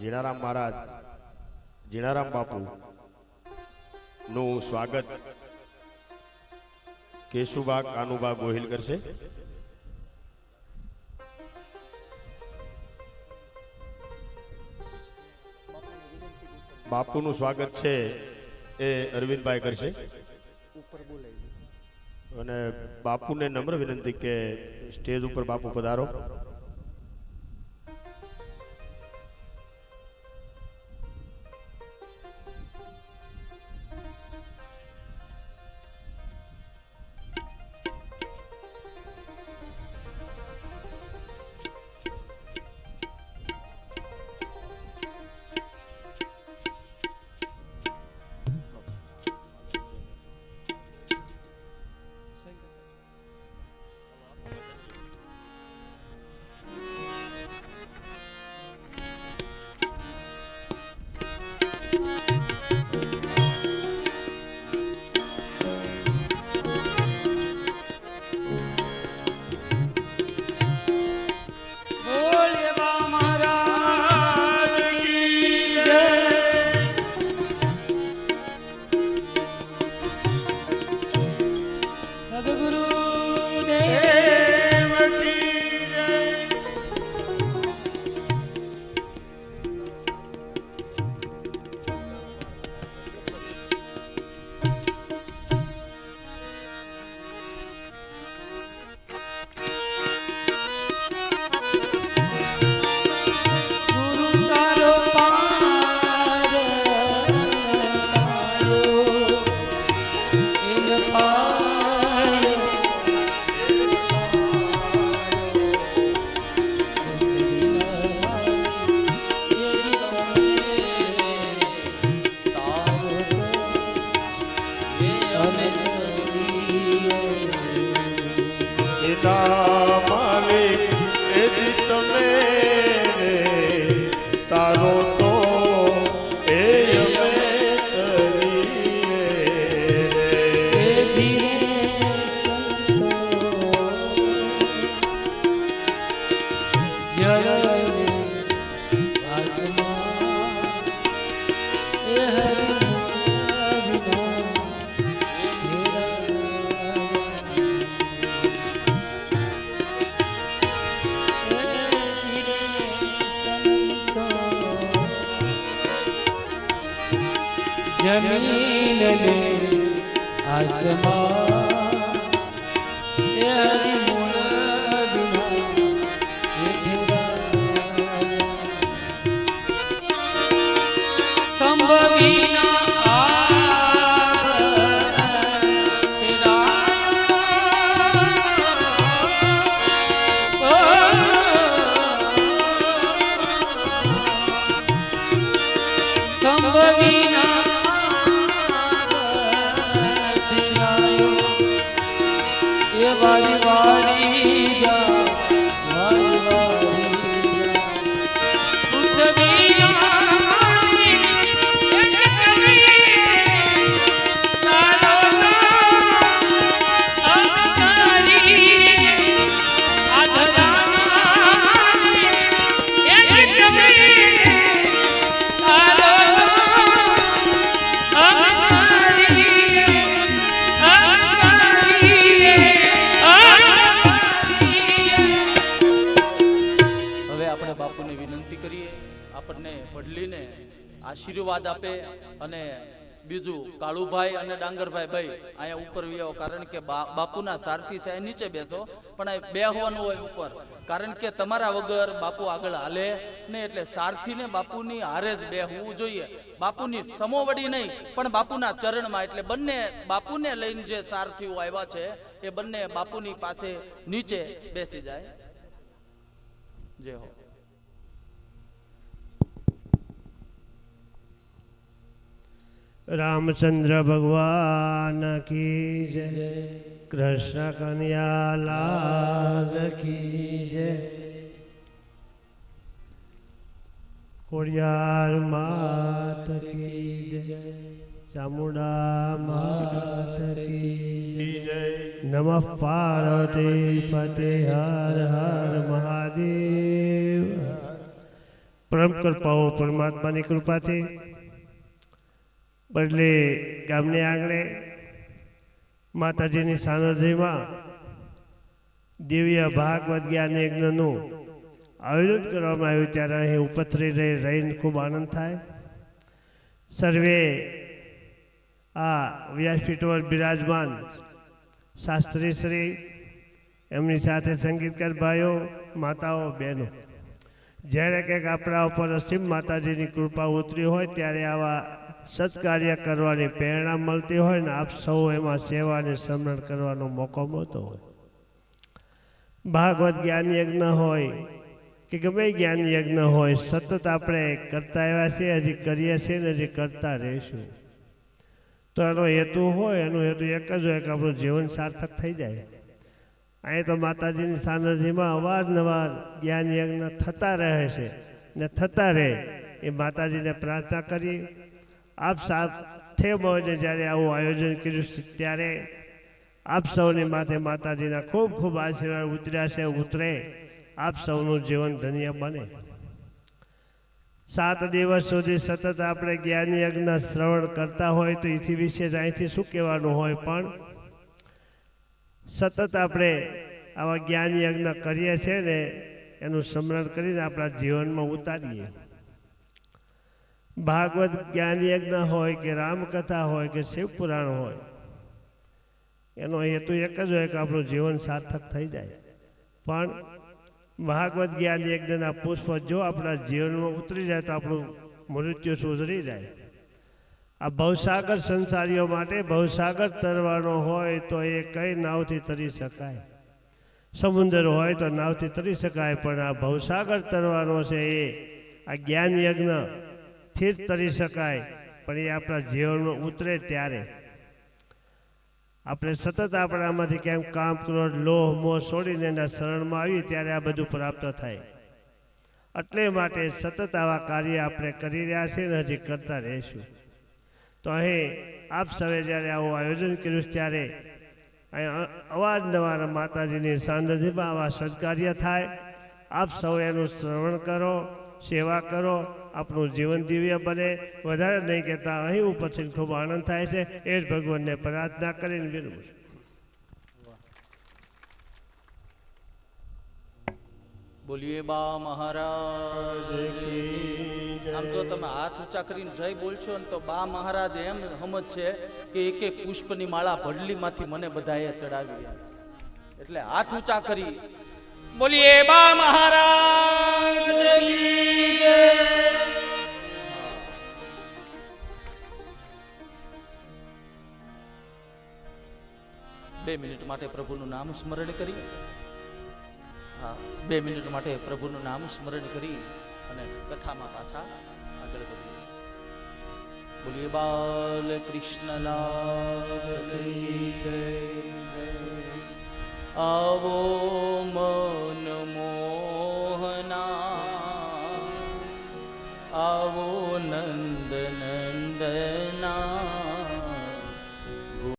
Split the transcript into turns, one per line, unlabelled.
જીણારામ મહારાજ જીણારામ બાપુ નું સ્વાગત કેશુબા કાનુબા ગોહિલ કરશે. બાપુનું સ્વાગત છે એ અરવિંદભાઈ કરશે અને બાપુને નમ્ર વિનંતી કે સ્ટેજ ઉપર બાપુ પધારો.
जमीन ने आसमान ये हरि मूल बिना स्तंभ बिना स्तंभ बिना वारी वारी जा वारी वारी जा बुद्ध बिना
વડલીને આશીર્વાદ આપે અને બીજું કાળુભાઈ અને ડાંગરભાઈ ભાઈ અહીંયા ઉપર વ્યાવો, કારણ કે બાપુના સારથી છે નીચે બેસો, પણ આ બેહવાનું હોય ઉપર, કારણ કે તમારા વગર બાપુ આગળ હાલે ને, એટલે સારથીને બાપુની હારે જ બેહવું જોઈએ. બાપુની સમોવડી નહીં પણ બાપુના ચરણમાં. એટલે બંને બાપુને લઈને જે સારથીઓ આવ્યા છે એ બંને બાપુની પાસે નીચે બેસી જાય. જય હો.
रामचंद्र भगवान की जय, कृष्ण कन्हैया लाल की जय, कोड़ियार मात की जय, चामुंडा मात की जय, नमः पार्वती पते हर हर महादेव। પરમ કૃપાઓ પરમાત્માની કૃપાથી બદલે ગામને આંગણે માતાજીની સાનિધ્યમાં દિવ્ય ભાગવત જ્ઞાન યજ્ઞનું આયોજન કરવામાં આવ્યું ત્યારે અહીં ઉપસ્થિત રહીને ખૂબ આનંદ થાય. સર્વે આ વ્યાસપીઠ પર બિરાજમાન શાસ્ત્રી શ્રી, એમની સાથે સંગીતકાર ભાઈઓ, માતાઓ, બહેનો, જ્યારે કંઈક આપણા ઉપર અસીમ માતાજીની કૃપા ઉતરી હોય ત્યારે આવા સત્કાર્ય કરવાની પ્રેરણા મળતી હોય ને આપ સૌ એમાં સેવા અને સ્મરણ કરવાનો મોકો મળતો હોય. ભાગવત જ્ઞાન યજ્ઞ હોય કે ગમે જ્ઞાન યજ્ઞ હોય, સતત આપણે કરતા આવ્યા છીએ, હજી કરીએ છીએ ને હજી કરતા રહીશું. તો એનો હેતુ હોય, એનો હેતુ એક જ હોય કે આપણું જીવન સાર્થક થઈ જાય. અહીં તો માતાજીની સાનિધ્યમાં અવારનવાર જ્ઞાન યજ્ઞ થતા રહે છે ને થતા રહે એ માતાજીને પ્રાર્થના કરી. આપ સાથે મળીને જ્યારે આવું આયોજન કર્યું ત્યારે આપ સૌની માથે માતાજીના ખૂબ ખૂબ આશીર્વાદ ઉતર્યા છે, ઉતરે. આપ સૌનું જીવન ધન્ય બને. 7 દિવસ સુધી સતત આપણે જ્ઞાન યજ્ઞ શ્રવણ કરતા હોય તો એથી વિશેષ અહીંથી શું કહેવાનું હોય, પણ સતત આપણે આવા જ્ઞાન યજ્ઞ કરીએ છીએ ને એનું સ્મરણ કરીને આપણા જીવનમાં ઉતારીએ. ભાગવત જ્ઞાન યજ્ઞ હોય કે રામકથા હોય કે શિવપુરાણ હોય, એનો હેતુ એક જ હોય કે આપણું જીવન સાર્થક થઈ જાય. પણ ભાગવત જ્ઞાન યજ્ઞના પુષ્પ જો આપણા જીવનમાં ઉતરી જાય તો આપણું મૃત્યુ સુધરી જાય. આ ભવસાગર સંસારીઓ માટે ભવસાગર તરવાનો હોય તો એ કઈ નાવથી તરી શકાય. સમુદ્ર હોય તો નાવથી તરી શકાય, પણ આ ભવસાગર તરવાનો છે એ આ જ્ઞાન યજ્ઞથી જ તરી શકાય. પણ એ આપણા જીવનમાં ઉતરે ત્યારે આપણે સતત આપણામાંથી કેમ કામ, ક્રોધ, લોહ, મોહ છોડીને એના શરણમાં આવીએ ત્યારે આ બધું પ્રાપ્ત થાય. એટલે માટે સતત આવા કાર્ય આપણે કરી રહ્યા છીએ ને હજી કરતા રહીશું. તો અહીં આપ સૌએ જ્યારે આવું આયોજન કર્યું ત્યારે અહીં અવારનવાર માતાજીની સાનિધ્યમાં આવા સત્કાર્ય થાય. આપ સૌ એનું શ્રવણ કરો, સેવા કરો, આપણું જીવન દિવ્ય બને. વધારે નહીં કહેતા અહીં ઉપસ્થિત ખૂબ આનંદ થાય છે. એ જ ભગવાનને પ્રાર્થના કરીને વિરમું છું.
બોલીએ બા મહારાજ. આમ જો તમે હાથ ઊંચા કરીને જય બોલશો ને તો બા મહારાજ એમ સમજ છે કે એક એક પુષ્પની માળા ભડલીમાંથી મને બધાએ ચડાવી. એટલે હાથ ઊંચા કરી બોલીએ બા મહારાજ. 2 મિનિટ માટે પ્રભુનું નામ સ્મરણ કરી. હા, 2 મિનિટ માટે પ્રભુનું નામ સ્મરણ કરી અને કથામાં પાછા આગળ વધીએ. બોલીએ બાલ કૃષ્ણલાલ કી જય. આવો